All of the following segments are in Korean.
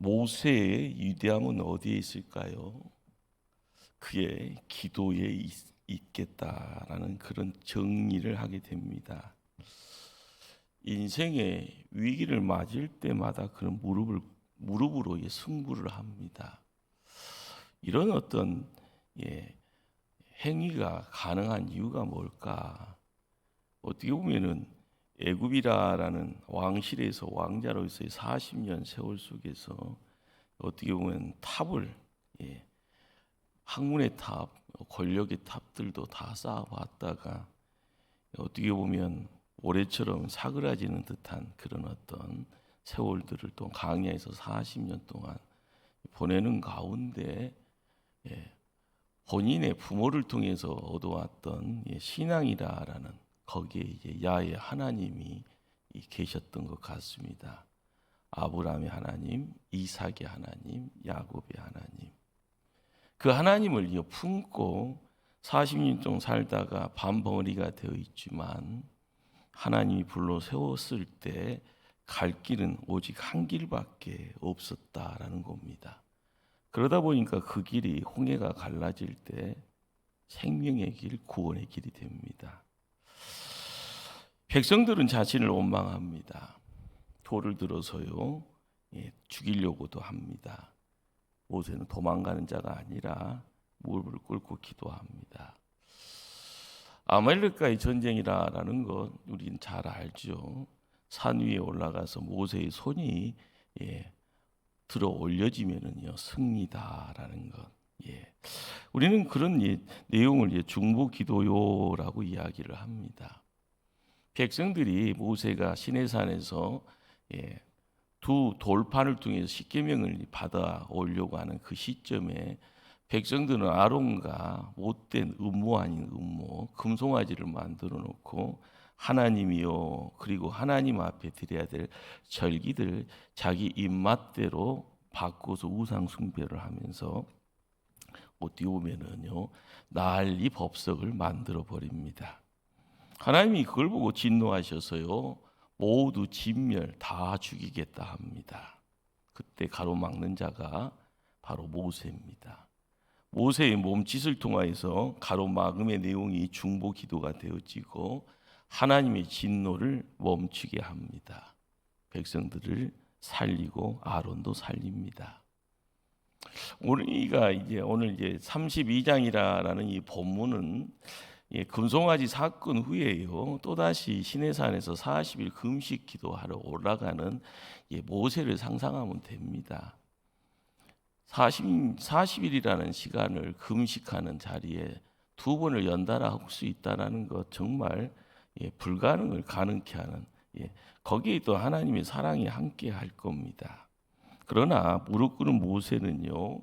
모세의 위대함은 어디에 있을까요? 그의 기도에 있겠다라는 그런 정리를 하게 됩니다. 인생의 위기를 맞을 때마다 그런 무릎으로 승부를 합니다. 이런 어떤 행위가 가능한 이유가 뭘까? 어떻게 보면은 애굽이라는 왕실에서 왕자로서의 40년 세월 속에서 어떻게 보면 탑을 학문의 탑, 권력의 탑들도 다 쌓아봤다가 어떻게 보면 올해처럼 사그라지는 듯한 그런 어떤 세월들을 또 광야에서 40년 동안 보내는 가운데 본인의 부모를 통해서 얻어왔던 신앙이라는 거기에 이제 야훼 하나님이 계셨던 것 같습니다. 아브라함의 하나님, 이삭의 하나님, 야곱의 하나님. 그 하나님을 품고 40년 동안 살다가 반벙어리가 되어 있지만 하나님이 불러 세웠을 때 갈 길은 오직 한 길밖에 없었다라는 겁니다. 그러다 보니까 그 길이 홍해가 갈라질 때 생명의 길, 구원의 길이 됩니다. 백성들은 자신을 원망합니다. 돌을 들어서요, 죽이려고도 합니다. 모세는 도망가는 자가 아니라 무릎을 꿇고 기도합니다. 아말렉과의 전쟁이라는 것 우리는 잘 알죠. 산 위에 올라가서 모세의 손이 들어 올려지면은요 승리다라는 것. 우리는 그런 내용을 중보 기도요라고 이야기를 합니다. 백성들이 모세가 시내산에서 두 돌판을 통해서 십계명을 받아 오려고 하는 그 시점에 백성들은 아론과 못된 음모 아닌 음모 금송아지를 만들어 놓고 하나님이요 그리고 하나님 앞에 드려야 될 절기들 자기 입맛대로 바꿔서 우상 숭배를 하면서 어떻게 보면은요 난리 법석을 만들어 버립니다. 하나님이 그걸 보고 진노하셔서요 모두 진멸 다 죽이겠다 합니다. 그때 가로막는 자가 바로 모세입니다. 모세의 몸짓을 통하여서 가로막음의 내용이 중보 기도가 되어지고 하나님의 진노를 멈추게 합니다. 백성들을 살리고 아론도 살립니다. 우리가 오늘 32장이라는 이 본문은 금송아지 사건 후에요 또다시 시내산에서 40일 금식 기도하러 올라가는 모세를 상상하면 됩니다. 40일이라는 시간을 금식하는 자리에 두 번을 연달아 할 수 있다는 것 정말 불가능을 가능케 하는 거기에 또 하나님의 사랑이 함께 할 겁니다. 그러나 무릎 꿇은 모세는요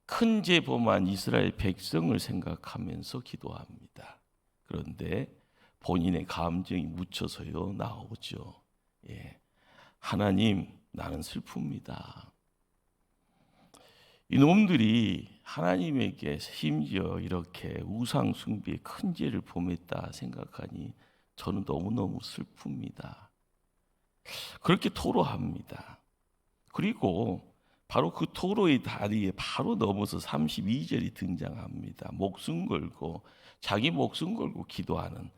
큰 죄 범한 이스라엘 백성을 생각하면서 기도합니다. 그런데 본인의 감정이 묻혀서요 나오죠. 하나님 나는 슬픕니다. 이놈들이 하나님에게 심지어 이렇게 우상 숭배의 큰 죄를 범했다 생각하니 저는 너무너무 슬픕니다. 그렇게 토로합니다. 그리고 바로 그 토로의 다리에 바로 넘어서 32절이 등장합니다. 목숨 걸고 자기 목숨 걸고 기도하는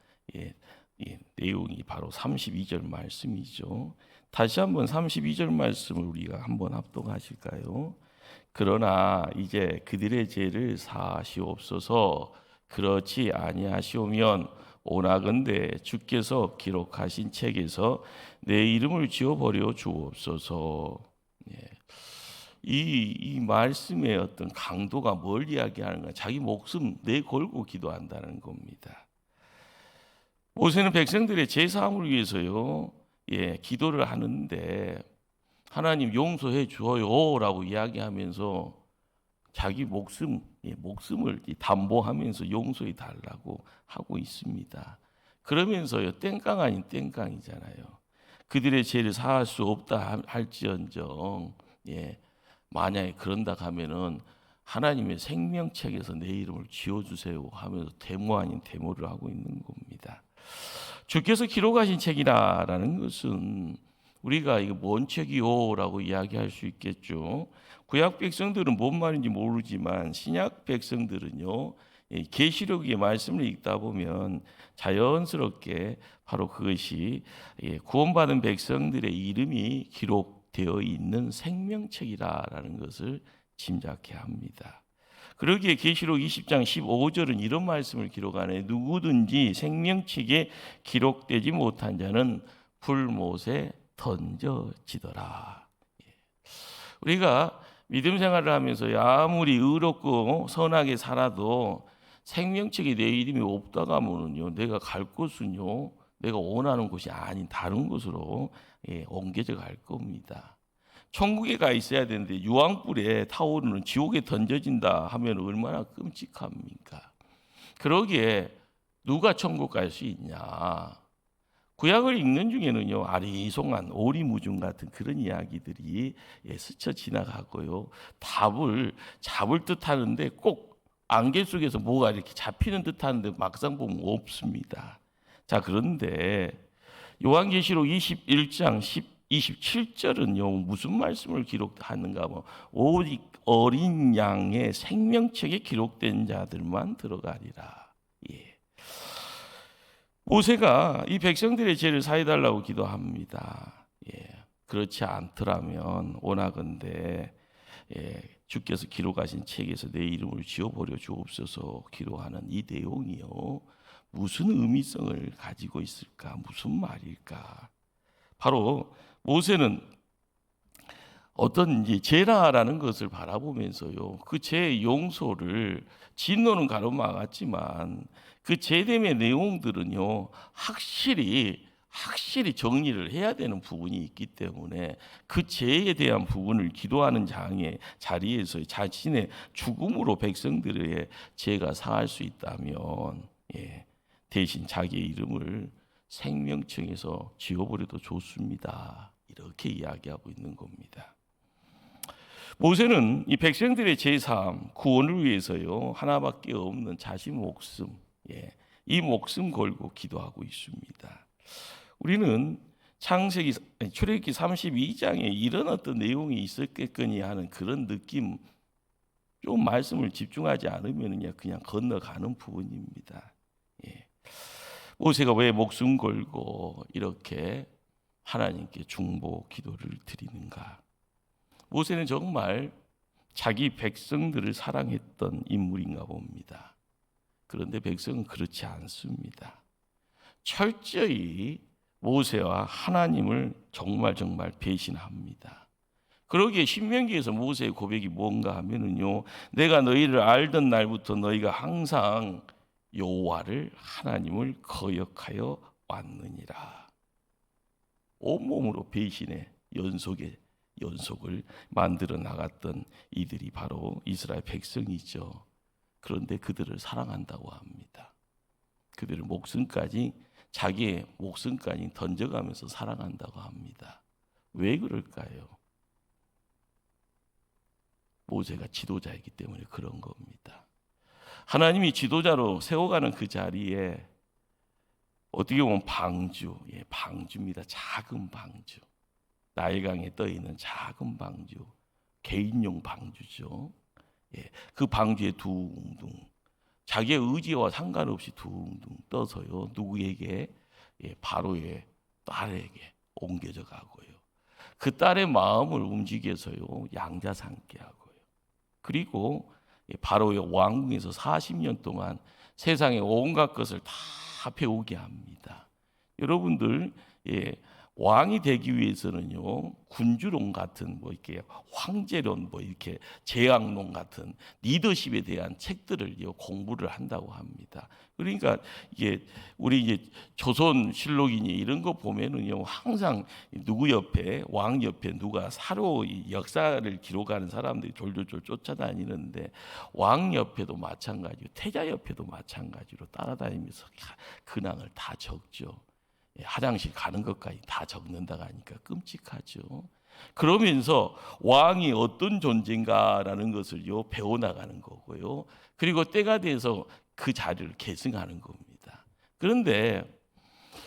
내용이 바로 32절 말씀이죠. 다시 한번 32절 말씀을 우리가 한번 합독하실까요? 그러나 이제 그들의 죄를 사하시옵소서. 그렇지 아니하시오면 오나건대 주께서 기록하신 책에서 내 이름을 지워버려 주옵소서. 이 말씀의 어떤 강도가 뭘 이야기하는가? 자기 목숨 내걸고 기도한다는 겁니다. 모세는 백성들의 죄 사함을 위해서요, 기도를 하는데 하나님 용서해 주어요라고 이야기하면서 자기 목숨을 담보하면서 용서해 달라고 하고 있습니다. 그러면서요 땡깡 아닌 땡깡이잖아요. 그들의 죄를 사할 수 없다 할지언정 만약에 그런다 하면은 하나님의 생명책에서 내 이름을 지워주세요 하면서 데모 아닌 데모를 하고 있는 겁니다. 주께서 기록하신 책이라는 것은 우리가 이거 뭔 책이요라고 이야기할 수 있겠죠. 구약 백성들은 뭔 말인지 모르지만 신약 백성들은요, 계시록의 말씀을 읽다 보면 자연스럽게 바로 그것이 구원받은 백성들의 이름이 기록되어 있는 생명책이라는 것을 짐작해 합니다. 그러기에 계시록 20장 15절은 이런 말씀을 기록하네. 누구든지 생명책에 기록되지 못한 자는 불못에 던져지더라. 우리가 믿음 생활을 하면서 아무리 의롭고 선하게 살아도 생명책에 내 이름이 없다가 하면요, 내가 갈 곳은요, 내가 원하는 곳이 아닌 다른 곳으로 옮겨져 갈 겁니다. 천국에 가 있어야 되는데 유황불에 타오르는 지옥에 던져진다 하면 얼마나 끔찍합니까? 그러기에 누가 천국 갈 수 있냐? 구약을 읽는 중에는요, 아리송한 오리무중 같은 그런 이야기들이 스쳐 지나가고요, 답을 잡을 듯하는데 꼭 안개 속에서 뭐가 이렇게 잡히는 듯하는데 막상 보면 없습니다. 자, 그런데 요한계시록 21장 27절은요 무슨 말씀을 기록하는가 하면 오직 어린 양의 생명책에 기록된 자들만 들어가리라. 예. 모세가 이 백성들의 죄를 사해달라고 기도합니다. 예. 그렇지 않더라면 원하건대 주께서 기록하신 책에서 내 이름을 지워버려 주옵소서 기도하는 이 내용이요, 무슨 의미성을 가지고 있을까? 무슨 말일까? 바로 모세는 어떤 죄라라는 것을 바라보면서요, 그 죄 용서를 진노는 가로막았지만 그 죄됨의 내용들은요 확실히 정리를 해야 되는 부분이 있기 때문에 그 죄에 대한 부분을 기도하는 자리에서 자신의 죽음으로 백성들의 죄가 사할 수 있다면 대신 자기의 이름을 생명책에서 지워버려도 좋습니다. 이렇게 이야기하고 있는 겁니다. 모세는 이 백성들의 제사함 구원을 위해서요 하나밖에 없는 자신 목숨, 이 목숨 걸고 기도하고 있습니다. 우리는 출애굽기 32장에 이런 어떤 내용이 있었겠거니 하는 그런 느낌, 좀 말씀을 집중하지 않으면 그냥 건너가는 부분입니다. 모세가 왜 목숨 걸고 이렇게 하나님께 중보 기도를 드리는가? 모세는 정말 자기 백성들을 사랑했던 인물인가 봅니다. 그런데 백성은 그렇지 않습니다. 철저히 모세와 하나님을 정말 배신합니다. 그러기에 신명기에서 모세의 고백이 뭔가 하면은요, 내가 너희를 알던 날부터 너희가 항상 여호와를 하나님을 거역하여 왔느니라. 온몸으로 배신의 연속을 만들어 나갔던 이들이 바로 이스라엘 백성이죠. 그런데 그들을 사랑한다고 합니다. 그들을 자기의 목숨까지 던져가면서 사랑한다고 합니다. 왜 그럴까요? 모세가 지도자이기 때문에 그런 겁니다. 하나님이 지도자로 세워가는 그 자리에 어떻게 보면 방주입니다. 작은 방주. 나일강에 떠 있는 작은 방주, 개인용 방주죠. 그 방주에 둥둥 자기의 의지와 상관없이 둥둥 떠서요, 누구에게? 바로의 딸에게 옮겨져 가고요. 그 딸의 마음을 움직여서요, 양자 삼게 하고요. 그리고 바로의 왕궁에서 40년 동안 세상의 온갖 것을 다 배우게 합니다. 여러분들, 왕이 되기 위해서는요, 군주론 같은 이렇게 황제론 이렇게 제왕론 같은 리더십에 대한 책들을 공부를 한다고 합니다. 그러니까 우리 조선 실록이니 이런 거 보면은요, 항상 누구 옆에, 왕 옆에 누가 사로 역사를 기록하는 사람들이 졸졸졸 쫓아다니는데, 왕 옆에도 마찬가지로 태자 옆에도 마찬가지로 따라다니면서 근황을 다 적죠. 화장실 가는 것까지 다 적는다고 하니까 끔찍하죠. 그러면서 왕이 어떤 존재인가라는 것을 배워나가는 거고요. 그리고 때가 돼서 그 자리를 계승하는 겁니다. 그런데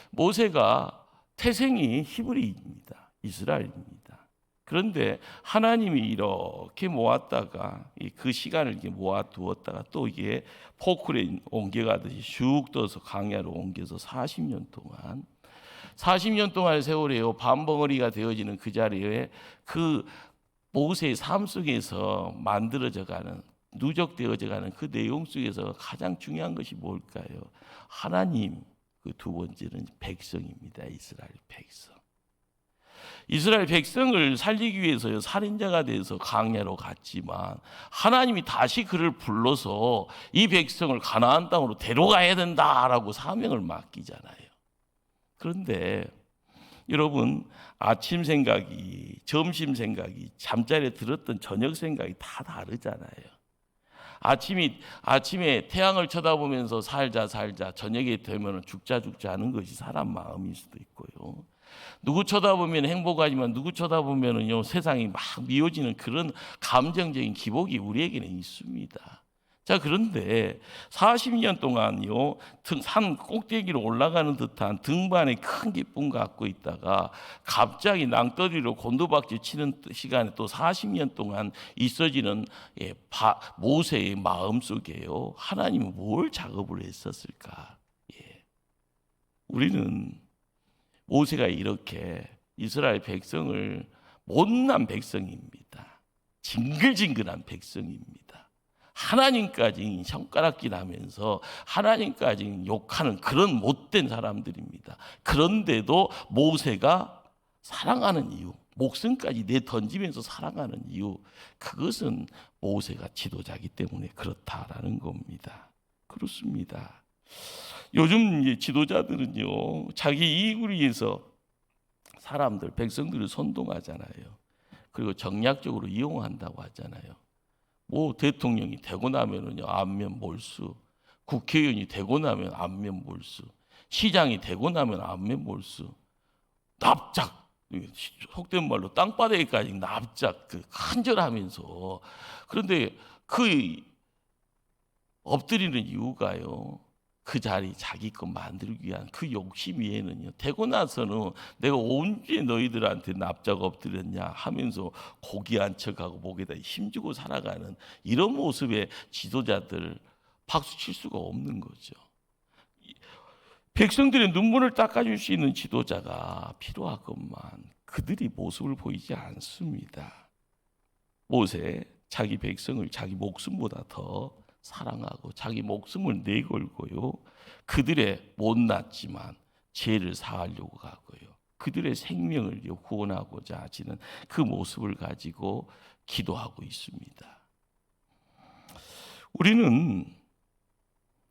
모세가 태생이 히브리입니다. 이스라엘입니다. 그런데 하나님이 이렇게 모았다가 그 시간을 이렇게 모아두었다가 또 이게 포크레인 옮겨가듯이 슉 떠서 광야로 옮겨서 40년 동안의 세월이에요. 밤벙어리가 되어지는 그 자리에 그 모세의 삶 속에서 만들어져가는 누적되어져가는 그 내용 속에서 가장 중요한 것이 뭘까요? 하나님, 그 두 번째는 백성입니다. 이스라엘 백성. 이스라엘 백성을 살리기 위해서 살인자가 돼서 광야로 갔지만 하나님이 다시 그를 불러서 이 백성을 가나안 땅으로 데려가야 된다라고 사명을 맡기잖아요. 그런데 여러분, 아침 생각이, 점심 생각이, 잠자리에 들었던 저녁 생각이 다 다르잖아요. 아침에 태양을 쳐다보면서 살자 저녁에 되면 죽자 하는 것이 사람 마음일 수도 있고요. 누구 쳐다보면 행복하지만 누구 쳐다보면은요 세상이 막 미워지는 그런 감정적인 기복이 우리에게는 있습니다. 자, 그런데 40년 동안요 산 꼭대기로 올라가는 듯한 등반에 큰 기쁨 갖고 있다가 갑자기 낭떠러지로 곤두박질 치는 시간에 또 40년 동안 있어지는 모세의 마음 속에요 하나님은 뭘 작업을 했었을까? 우리는 모세가 이렇게 이스라엘 백성을 못난 백성입니다. 징글징글한 백성입니다. 하나님까지 손가락질 하면서 하나님까지 욕하는 그런 못된 사람들입니다. 그런데도 모세가 사랑하는 이유, 목숨까지 내던지면서 사랑하는 이유, 그것은 모세가 지도자이기 때문에 그렇다라는 겁니다. 그렇습니다. 요즘 지도자들은요 자기 이익을 위해서 사람들, 백성들을 선동하잖아요. 그리고 정략적으로 이용한다고 하잖아요. 뭐 대통령이 되고 나면은요 안면 몰수, 국회의원이 되고 나면 안면 몰수, 시장이 되고 나면 안면 몰수, 납작, 속된 말로 땅바닥에까지 납작 간절하면서. 그런데 그 엎드리는 이유가요 그 자리 자기 것 만들기 위한 그 욕심 위에는요 되고 나서는 내가 언제 너희들한테 납작 엎드렸냐 하면서 고귀한 척하고 목에다 힘주고 살아가는 이런 모습의 지도자들 박수 칠 수가 없는 거죠. 백성들의 눈물을 닦아줄 수 있는 지도자가 필요하건만 그들이 모습을 보이지 않습니다. 모세 자기 백성을 자기 목숨보다 더 사랑하고 자기 목숨을 내걸고요 그들의 못났지만 죄를 사하려고 하고요 그들의 생명을 구원하고자 하시는 그 모습을 가지고 기도하고 있습니다. 우리는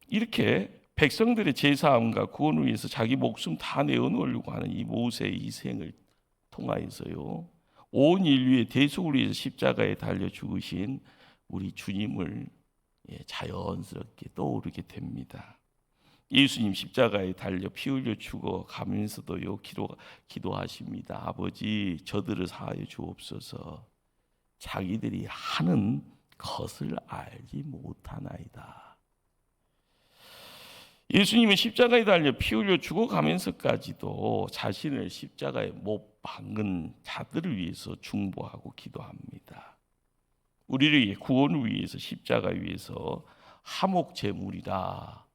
이렇게 백성들의 제사함과 구원을 위해서 자기 목숨 다 내어놓으려고 하는 이 모세의 희생을 통하여서요 온 인류의 대속을 위해서 십자가에 달려 죽으신 우리 주님을 자연스럽게 떠오르게 됩니다. 예수님 십자가에 달려 피 흘려 죽어 가면서도요 기도하십니다. 아버지 저들을 사하여 주옵소서. 자기들이 하는 것을 알지 못하나이다. 예수님은 십자가에 달려 피 흘려 죽어가면서까지도 자신을 십자가에 못 박은 자들을 위해서 중보하고 기도합니다. 우리를 구원을 위해서 십자가 위에서 화목 제물이라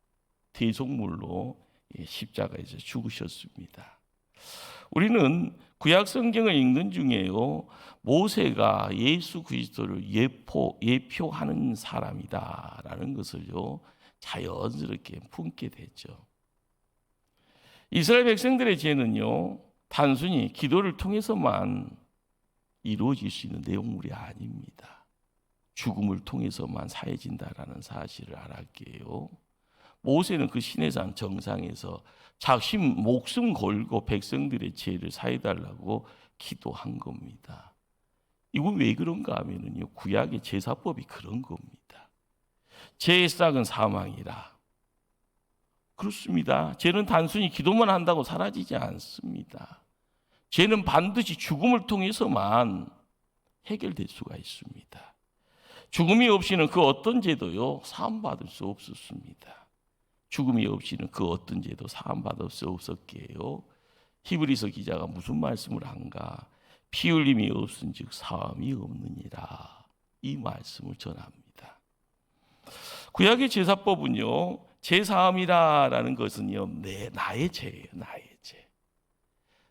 대속물로 십자가에서 죽으셨습니다. 우리는 구약 성경을 읽는 중에요 모세가 예수 그리스도를 예표하는 사람이다라는 것을요 자연스럽게 품게 되죠. 이스라엘 백성들의 죄는요 단순히 기도를 통해서만 이루어질 수 있는 내용물이 아닙니다. 죽음을 통해서만 사해진다라는 사실을 알았게요. 모세는 그 시내산 정상에서 자신 목숨 걸고 백성들의 죄를 사해달라고 기도한 겁니다. 이건 왜 그런가 하면요 구약의 제사법이 그런 겁니다. 죄의 싹은 사망이라. 그렇습니다. 죄는 단순히 기도만 한다고 사라지지 않습니다. 죄는 반드시 죽음을 통해서만 해결될 수가 있습니다. 죽음이 없이는 그 어떤 죄도요 사함받을 수 없었습니다. 죽음이 없이는 그 어떤 죄도 사함받을 수 없었기에요 히브리서 기자가 무슨 말씀을 한가? 피 흘림이 없은즉 사함이 없느니라. 이 말씀을 전합니다. 구약의 제사법은요, 제사함이라는 것은요, 나의 죄예요. 나의 죄.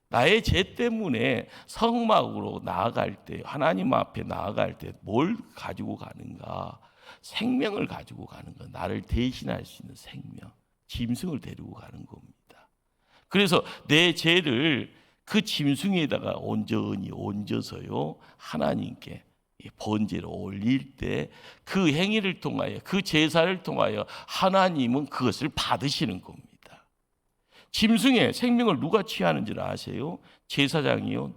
나의 죄 때문에 성막으로 나아갈 때, 하나님 앞에 나아갈 때 뭘 가지고 가는가? 생명을 가지고 가는 것. 나를 대신할 수 있는 생명, 짐승을 데리고 가는 겁니다. 그래서 내 죄를 그 짐승에다가 온전히 얹어서요, 하나님께 번제로 올릴 때 그 행위를 통하여, 그 제사를 통하여 하나님은 그것을 받으시는 겁니다. 짐승의 생명을 누가 취하는지를 아세요? 제사장이요,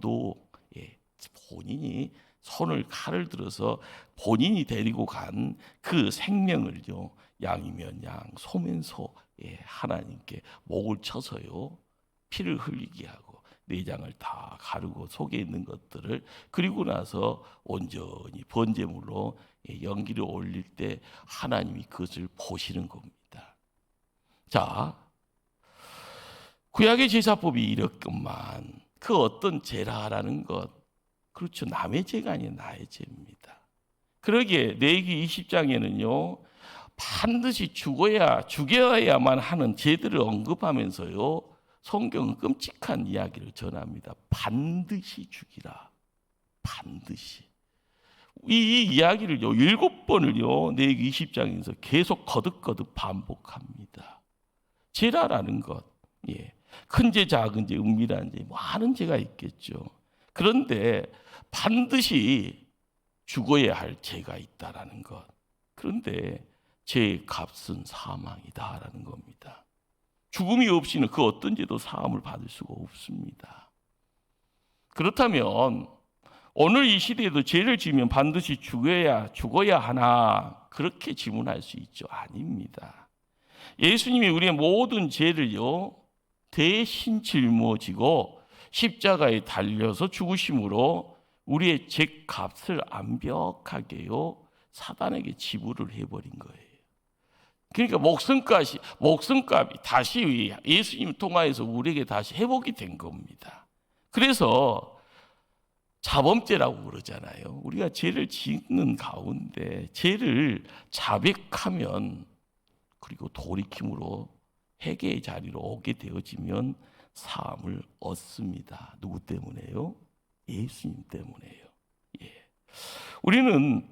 본인이 손을 칼을 들어서 본인이 데리고 간 그 생명을요, 양이면 양, 소면 소, 하나님께 목을 쳐서요, 피를 흘리게 하고 내장을 다 가르고 속에 있는 것들을, 그리고 나서 온전히 번제물로 연기를 올릴 때 하나님이 그것을 보시는 겁니다. 자, 구약의 제사법이 이렇건만 그 어떤 죄라라는 것, 그렇죠, 남의 죄가 아니라 나의 죄입니다. 그러기에 레위기 20장에는요 반드시 죽여야만 하는 죄들을 언급하면서요, 성경은 끔찍한 이야기를 전합니다. 반드시 죽이라. 반드시. 이 이야기를요 7번을요 레위기 20장에서 계속 거듭거듭 반복합니다. 죄라라는 것, 큰 죄, 작은 죄, 은밀한 죄, 많은 죄가 있겠죠. 그런데 반드시 죽어야 할 죄가 있다라는 것. 그런데 죄의 값은 사망이다라는 겁니다. 죽음이 없이는 그 어떤 죄도 사함을 받을 수가 없습니다. 그렇다면 오늘 이 시대에도 죄를 지으면 반드시 죽어야 하나, 그렇게 질문할 수 있죠. 아닙니다. 예수님이 우리의 모든 죄를요 대신 짊어지고 십자가에 달려서 죽으심으로 우리의 죄값을 완벽하게요 사단에게 지불을 해버린 거예요. 그러니까 목숨값이 다시 예수님 통하여서 우리에게 다시 회복이 된 겁니다. 그래서 자범죄라고 그러잖아요. 우리가 죄를 짓는 가운데 죄를 자백하면, 그리고 돌이킴으로 회개의 자리로 오게 되어지면 사함을 얻습니다. 누구 때문에요? 예수님 때문에요. 우리는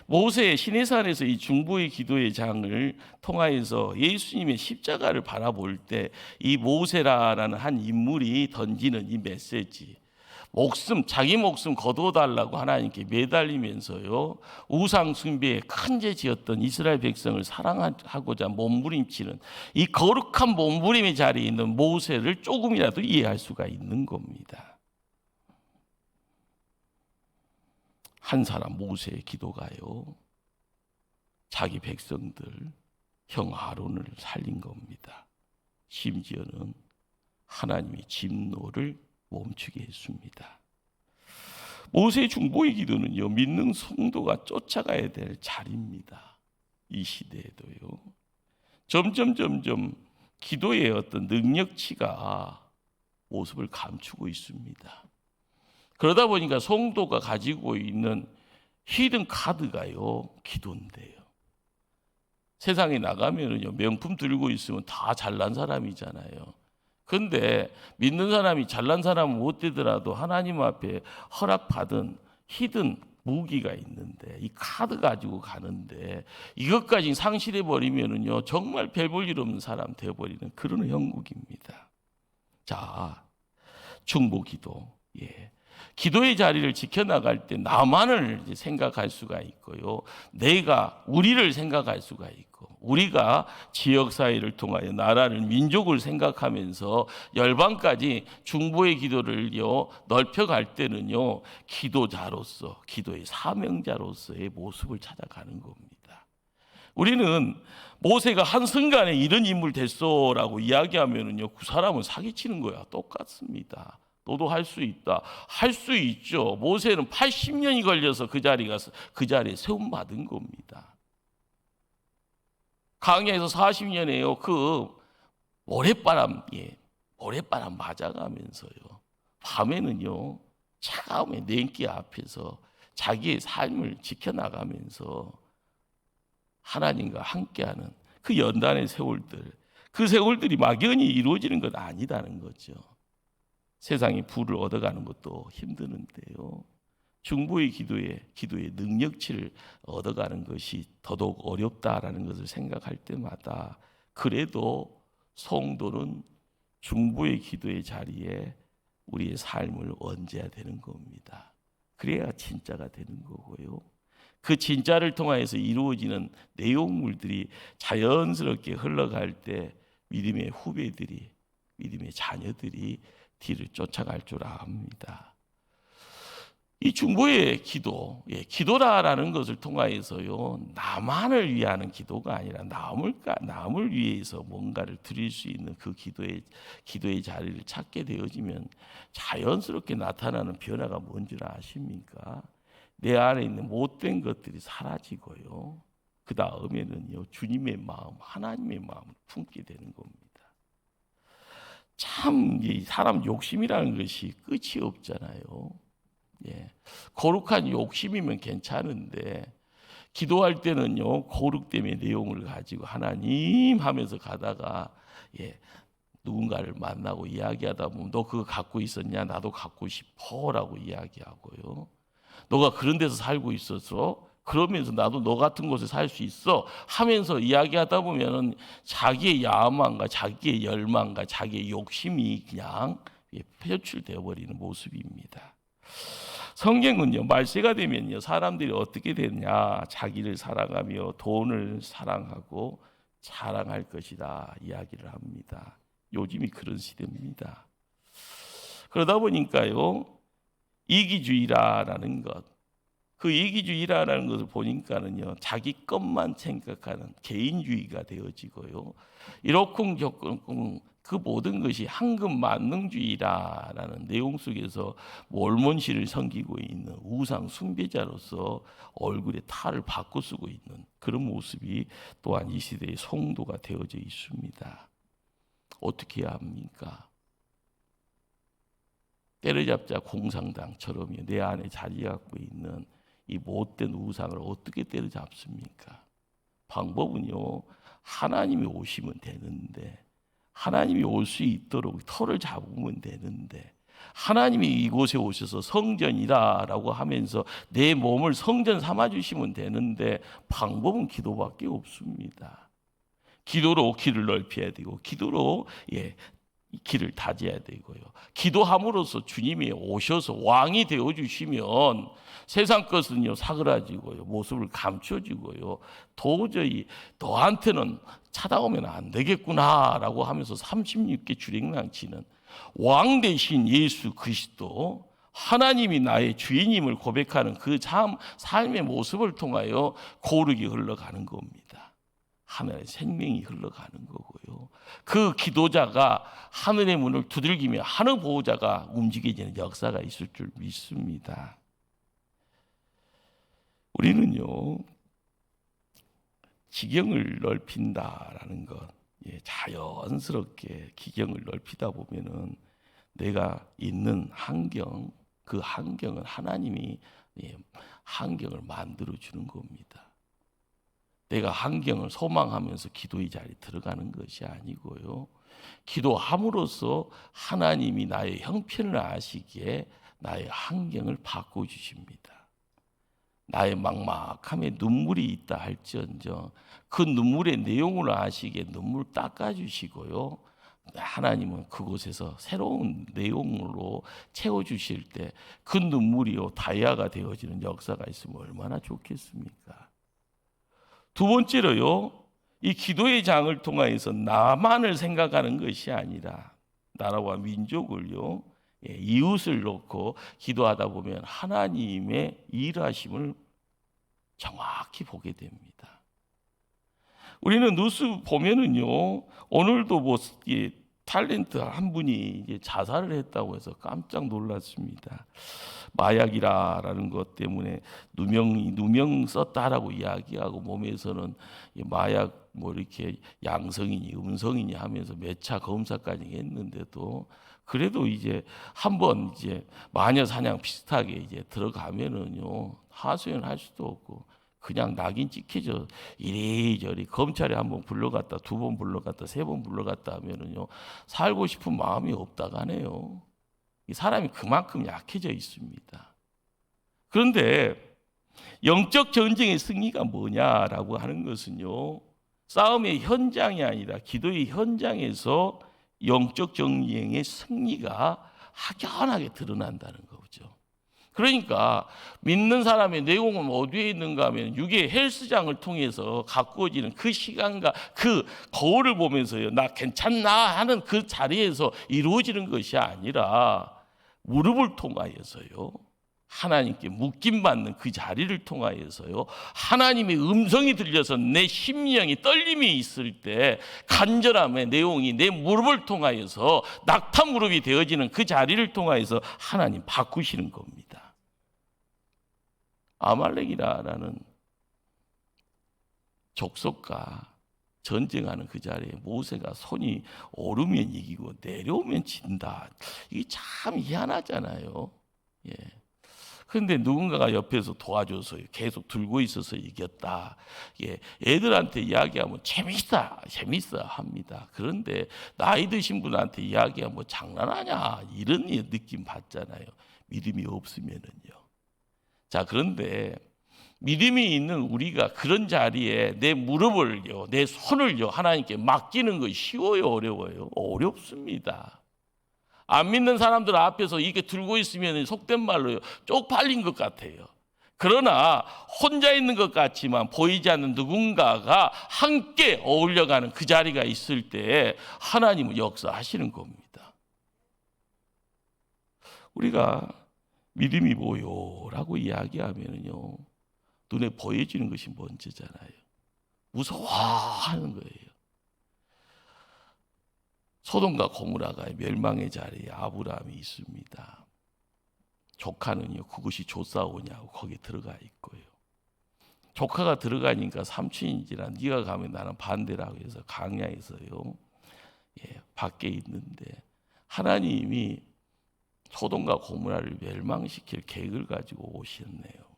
모세의 시내산에서 이 중보의 기도의 장을 통하여서 예수님의 십자가를 바라볼 때 이 모세라는 한 인물이 던지는 이 메시지, 자기 목숨 거둬달라고 하나님께 매달리면서요 우상 숭배에 큰 죄 지었던 이스라엘 백성을 사랑하고자 몸부림치는 이 거룩한 몸부림의 자리에 있는 모세를 조금이라도 이해할 수가 있는 겁니다. 한 사람 모세의 기도가요 자기 백성들, 형 아론을 살린 겁니다. 심지어는 하나님의 진노를 멈추게 했습니다. 모세의 중보의 기도는요 믿는 성도가 쫓아가야 될 자리입니다. 이 시대에도요 점점 기도의 어떤 능력치가 모습을 감추고 있습니다. 그러다 보니까 성도가 가지고 있는 히든 카드가요 기도인데요. 세상에 나가면은요 명품 들고 있으면 다 잘난 사람이잖아요. 그런데 믿는 사람이 잘난 사람은 못 되더라도 하나님 앞에 허락받은 히든 무기가 있는데, 이 카드 가지고 가는데 이것까지 상실해 버리면은요 정말 별 볼 일 없는 사람 되어 버리는 그런 형국입니다. 자, 중보기도, 기도의 자리를 지켜나갈 때 나만을 생각할 수가 있고요, 우리를 생각할 수가 있고, 우리가 지역사회를 통하여 나라를, 민족을 생각하면서 열방까지 중보의 기도를요 넓혀갈 때는요 기도자로서, 기도의 사명자로서의 모습을 찾아가는 겁니다. 우리는 모세가 한순간에 이런 인물 됐어라고 이야기하면은요 그 사람은 사기치는 거야. 똑같습니다. 너도 할 수 있다. 할 수 있죠. 모세는 80년이 걸려서 그 자리에 세움받은 겁니다. 광야에서 40년에요. 그 모래바람, 모래바람 맞아가면서요. 밤에는요. 차가움의 냉기 앞에서 자기의 삶을 지켜나가면서 하나님과 함께하는 그 연단의 세월들, 그 세월들이 막연히 이루어지는 건 아니다는 거죠. 세상이 부를 얻어가는 것도 힘드는데요. 중보의 기도의 능력치를 얻어가는 것이 더더욱 어렵다라는 것을 생각할 때마다 그래도 성도는 중보의 기도의 자리에 우리의 삶을 얹어야 되는 겁니다. 그래야 진짜가 되는 거고요. 그 진짜를 통하여서 이루어지는 내용물들이 자연스럽게 흘러갈 때 믿음의 후배들이, 믿음의 자녀들이 뒤를 쫓아갈 줄 압니다. 이 중보의 기도, 기도라는 것을 통하여서요, 나만을 위하는 기도가 아니라 남을 위해서 뭔가를 드릴 수 있는 그 기도의 자리를 찾게 되어지면 자연스럽게 나타나는 변화가 뭔지 아십니까? 내 안에 있는 못된 것들이 사라지고요. 그 다음에는요, 주님의 마음, 하나님의 마음을 품게 되는 겁니다. 참, 이 사람 욕심이라는 것이 끝이 없잖아요. 거룩한 욕심이면 괜찮은데 기도할 때는요 거룩됨의 내용을 가지고 하나님 하면서 가다가 누군가를 만나고 이야기하다 보면 너 그거 갖고 있었냐? 나도 갖고 싶어라고 이야기하고요. 너가 그런 데서 살고 있어서 그러면서 나도 너 같은 곳에 살 수 있어 하면서 이야기하다 보면은 자기의 야망과 자기의 열망과 자기의 욕심이 그냥 표출되어 버리는 모습입니다. 성경은요 말세가 되면요 사람들이 어떻게 되느냐 자기를 사랑하며 돈을 사랑하고 자랑할 것이다 이야기를 합니다. 요즘이 그런 시대입니다. 그러다 보니까요 이기주의라는 것, 그 이기주의라는 것을 보니까는요 자기 것만 생각하는 개인주의가 되어지고요 이러쿵저러쿵 그 모든 것이 황금만능주의라는 내용 속에서 몰몬신을 섬기고 있는 우상 숭배자로서 얼굴에 탈을 바꿔 쓰고 있는 그런 모습이 또한 이 시대의 성도가 되어져 있습니다. 어떻게 해야 합니까? 때려잡자 공상당처럼 내 안에 자리 갖고 있는 이 못된 우상을 어떻게 때려잡습니까? 방법은요 하나님이 오시면 되는데 하나님이 올 수 있도록 터를 잡으면 되는데 하나님이 이곳에 오셔서 성전이라고 하면서 내 몸을 성전 삼아주시면 되는데 방법은 기도밖에 없습니다. 기도로 길을 넓혀야 되고 기도로 길을 다져야 되고요. 기도함으로써 주님이 오셔서 왕이 되어주시면 세상 것은요 사그라지고요 모습을 감춰지고요 도저히 너한테는 찾아오면 안 되겠구나라고 하면서 36개 주랭랑치는 왕 대신 예수 그리스도 하나님이 나의 주인임을 고백하는 그 삶의 모습을 통하여 거룩이 흘러가는 겁니다. 하늘의 생명이 흘러가는 거고요. 그 기도자가 하늘의 문을 두들기며 하늘 보호자가 움직여지는 역사가 있을 줄 믿습니다. 우리는요 기경을 넓힌다라는 것, 자연스럽게 기경을 넓히다 보면은 내가 있는 환경, 그 환경은 하나님이 환경을 만들어 주는 겁니다. 내가 환경을 소망하면서 기도의 자리에 들어가는 것이 아니고요. 기도함으로써 하나님이 나의 형편을 아시기에 나의 환경을 바꿔주십니다. 나의 막막함에 눈물이 있다 할지언정 그 눈물의 내용을 아시기에 눈물 닦아주시고요. 하나님은 그곳에서 새로운 내용으로 채워주실 때 그 눈물이요 다이아가 되어지는 역사가 있으면 얼마나 좋겠습니까? 두 번째로요, 이 기도의 장을 통하여서 나만을 생각하는 것이 아니라 나라와 민족을요, 이웃을 놓고 기도하다 보면 하나님의 일하심을 정확히 보게 됩니다. 우리는 뉴스 보면은요, 오늘도 탤런트 한 분이 이제 자살을 했다고 해서 깜짝 놀랐습니다. 마약이라는 것 때문에 누명 썼다라고 이야기하고 몸에서는 마약 뭐 이렇게 양성이니 음성이니 하면서 몇 차 검사까지 했는데도 그래도 이제 한번 이제 마녀 사냥 비슷하게 이제 들어가면은요 하소연 할 수도 없고 그냥 낙인 찍혀져 이리저리 검찰에 한번 불러갔다 두 번 불러갔다 세 번 불러갔다 하면은요 살고 싶은 마음이 없다가 하네요. 이 사람이 그만큼 약해져 있습니다. 그런데 영적 전쟁의 승리가 뭐냐라고 하는 것은요 싸움의 현장이 아니라 기도의 현장에서 영적 전쟁의 승리가 확연하게 드러난다는 거죠. 그러니까 믿는 사람의 내용은 어디에 있는가 하면 육의 헬스장을 통해서 가꾸어지는 그 시간과 그 거울을 보면서요 나 괜찮나 하는 그 자리에서 이루어지는 것이 아니라 무릎을 통하여서요 하나님께 묵김받는 그 자리를 통하여서요 하나님의 음성이 들려서 내 심령이 떨림이 있을 때 간절함의 내용이 내 무릎을 통하여서 낙타 무릎이 되어지는 그 자리를 통하여서 하나님 바꾸시는 겁니다. 아말렉이라는 족속과 전쟁하는 그 자리에 모세가 손이 오르면 이기고 내려오면 진다. 이게 참 희한하잖아요. 예. 그런데 누군가가 옆에서 도와줘서 계속 들고 있어서 이겼다. 예, 애들한테 이야기하면 재밌어 합니다. 그런데 나이 드신 분한테 이야기하면 뭐 장난하냐 이런 느낌 받잖아요. 믿음이 없으면은요. 자, 그런데 믿음이 있는 우리가 그런 자리에 내 무릎을요, 내 손을요 하나님께 맡기는 것이 쉬워요, 어려워요? 어렵습니다. 안 믿는 사람들 앞에서 이게 들고 있으면 속된 말로요 쪽팔린 것 같아요. 그러나 혼자 있는 것 같지만 보이지 않는 누군가가 함께 어울려가는 그 자리가 있을 때 하나님은 역사하시는 겁니다. 우리가 믿음이 뭐요라고 이야기하면요 눈에 보여지는 것이 먼저잖아요. 무서워하는 거예요. 소돔과 고모라가 멸망의 자리에 아브라함이 있습니다. 조카는요 그것이 좋사오냐고 거기 들어가 있고요. 조카가 들어가니까 삼촌이지라 네가 가면 나는 반대라고 해서 강야에서요 밖에 있는데 하나님이 소돔과 고모라를 멸망시킬 계획을 가지고 오셨네요.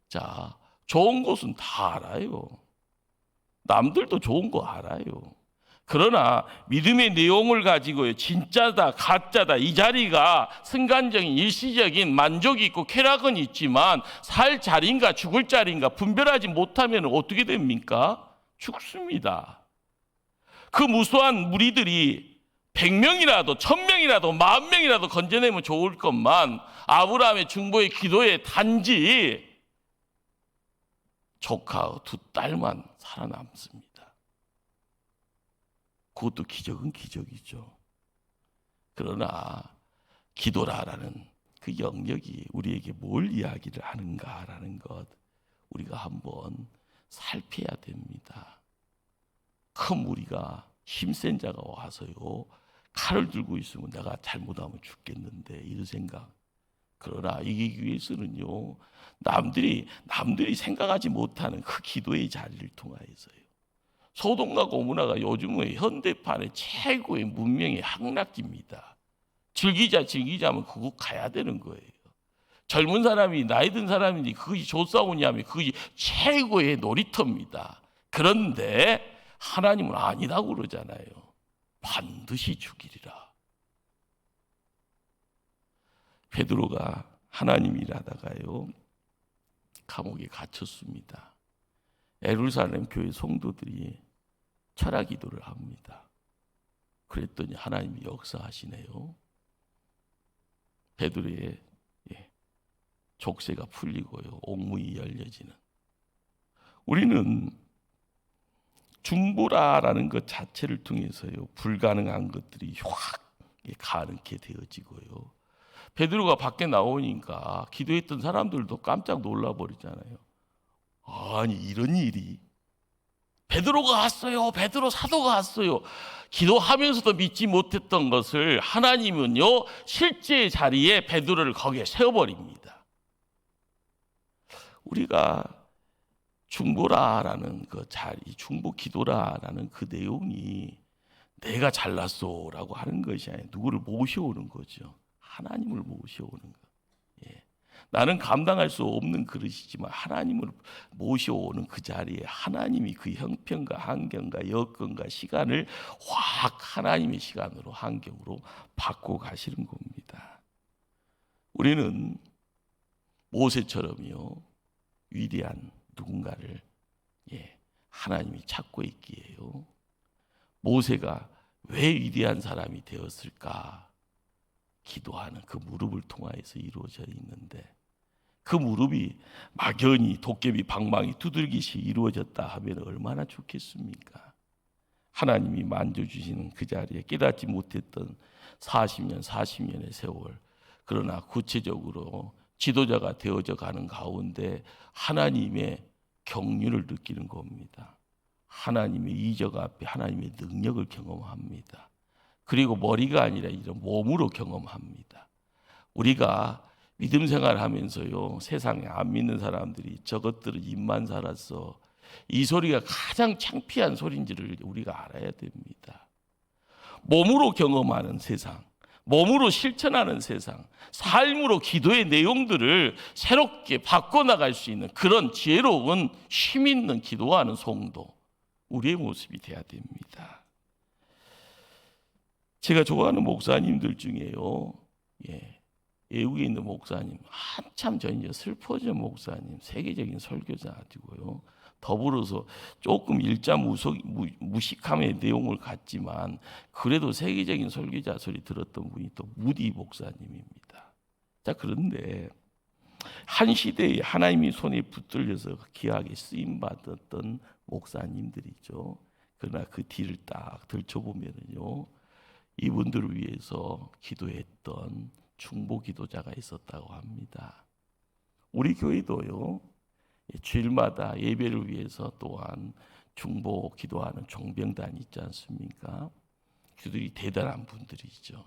자, 좋은 것은 다 알아요. 남들도 좋은 거 알아요. 그러나 믿음의 내용을 가지고요 진짜다 가짜다 이 자리가 순간적인 일시적인 만족이 있고 쾌락은 있지만 살 자리인가 죽을 자리인가 분별하지 못하면 어떻게 됩니까? 죽습니다. 그 무수한 무리들이 100명이라도 1000명이라도 10,000명이라도 건져내면 좋을 것만 아브라함의 중보의 기도에 단지 조카 두 딸만 살아남습니다. 그것도 기적은 기적이죠. 그러나 기도라는 그 영역이 우리에게 뭘 이야기를 하는가라는 것 우리가 한번 살펴야 됩니다. 큰 무리가 힘센 자가 와서요 칼을 들고 있으면 내가 잘못하면 죽겠는데 이런 생각. 그러나 이기기 위해서는요 남들이 생각하지 못하는 그 기도의 자리를 통하여서요. 소돔과 고모라가 요즘의 현대판의 최고의 문명의 함락기입니다. 즐기자면 그거 가야 되는 거예요. 젊은 사람이 나이 든 사람인지 그것이 좋사오냐면 그것이 최고의 놀이터입니다. 그런데 하나님은 아니라고 그러잖아요. 반드시 죽이리라. 베드로가 하나님 일하다가요 감옥에 갇혔습니다. 예루살렘 교회 성도들이 철학 기도를 합니다. 그랬더니 하나님이 역사하시네요. 베드로의 족쇄가 풀리고요 옥문이 열려지는. 우리는 중보라라는 것 자체를 통해서요 불가능한 것들이 확 가능케 되어지고요. 베드로가 밖에 나오니까 기도했던 사람들도 깜짝 놀라버리잖아요. 아니 이런 일이 베드로가 왔어요. 베드로 사도가 왔어요. 기도하면서도 믿지 못했던 것을 하나님은요, 실제 자리에 베드로를 거기에 세워버립니다. 우리가 중보라라는 그 자리, 중보 기도라라는 그 내용이 내가 잘났소라고 하는 것이 아니라 누구를 모셔오는 거죠. 하나님을 모셔오는 거. 예. 나는 감당할 수 없는 그릇이지만 하나님을 모셔오는 그 자리에 하나님이 그 형편과 환경과 여건과 시간을 확 하나님의 시간으로 환경으로 바꿔 가시는 겁니다. 우리는 모세처럼요, 위대한 누군가를 하나님이 찾고 있기에요. 모세가 왜 위대한 사람이 되었을까? 기도하는 그 무릎을 통하여서 이루어져 있는데, 그 무릎이 막연히 도깨비 방망이 두들기시 이루어졌다 하면 얼마나 좋겠습니까? 하나님이 만져주시는 그 자리에 깨닫지 못했던 40년의 세월, 그러나 구체적으로 지도자가 되어져 가는 가운데 하나님의 경륜을 느끼는 겁니다. 하나님의 이적 앞에 하나님의 능력을 경험합니다. 그리고 머리가 아니라 이런 몸으로 경험합니다. 우리가 믿음 생활하면서요, 세상에 안 믿는 사람들이 저것들은 입만 살았어, 이 소리가 가장 창피한 소리인지를 우리가 알아야 됩니다. 몸으로 경험하는 세상, 몸으로 실천하는 세상, 삶으로 기도의 내용들을 새롭게 바꿔나갈 수 있는 그런 지혜로운 힘 있는 기도하는 성도, 우리의 모습이 돼야 됩니다. 제가 좋아하는 목사님들 중에요, 외국에 있는 목사님, 한참 전 슬퍼진 목사님, 세계적인 설교자이고요, 더불어서 조금 일자 무식함의 내용을 갖지만 그래도 세계적인 설교자 소리 들었던 분이 또 무디 목사님입니다. 자, 그런데 한 시대에 하나님이 손에 붙들려서 귀하게 쓰임 받았던 목사님들이죠. 그러나 그 뒤를 딱 들춰보면요, 이분들을 위해서 기도했던 중보 기도자가 있었다고 합니다. 우리 교회도요, 주일마다 예배를 위해서 또한 중보 기도하는 종병단이 있지 않습니까? 그들이 대단한 분들이죠.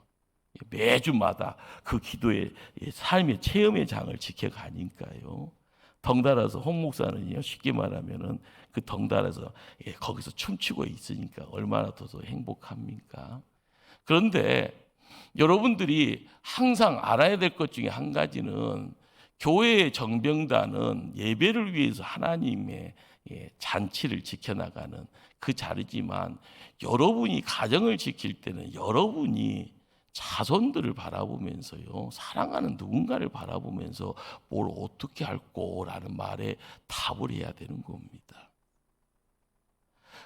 매주마다 그 기도의 삶의 체험의 장을 지켜가니까요. 덩달아서 홍 목사는요, 쉽게 말하면은 그 덩달아서 거기서 춤추고 있으니까 얼마나 더 행복합니까? 그런데 여러분들이 항상 알아야 될 것 중에 한 가지는, 교회의 정병단은 예배를 위해서 하나님의 잔치를 지켜나가는 그 자리지만, 여러분이 가정을 지킬 때는 여러분이 자손들을 바라보면서요, 사랑하는 누군가를 바라보면서 뭘 어떻게 할 거라는 말에 답을 해야 되는 겁니다.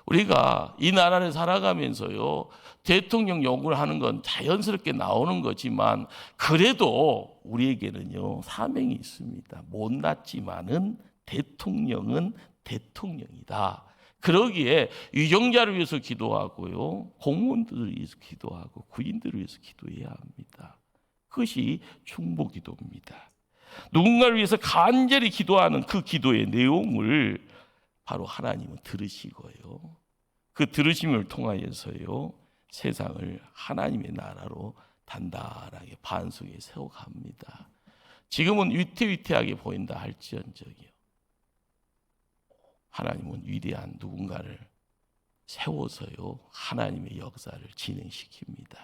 우리가 이 나라를 살아가면서요, 대통령 욕을 하는 건 자연스럽게 나오는 거지만 그래도 우리에게는요, 사명이 있습니다. 못났지만은 대통령은 대통령이다. 그러기에 유정자를 위해서 기도하고요, 공무원들을 위해서 기도하고 군인들을 위해서 기도해야 합니다. 그것이 중보 기도입니다. 누군가를 위해서 간절히 기도하는 그 기도의 내용을 바로 하나님은 들으시고요, 그 들으심을 통하여서요, 세상을 하나님의 나라로 단단하게 반석에 세워갑니다. 지금은 위태위태하게 보인다 할지언정이요, 하나님은 위대한 누군가를 세워서요, 하나님의 역사를 진행시킵니다.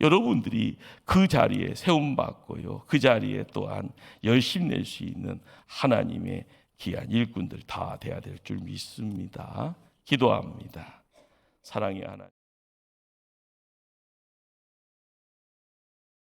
여러분들이 그 자리에 세움받고요, 그 자리에 또한 열심 낼 수 있는 하나님의 귀한 일꾼들 다 돼야 될 줄 믿습니다. 기도합니다. 사랑의 하나님.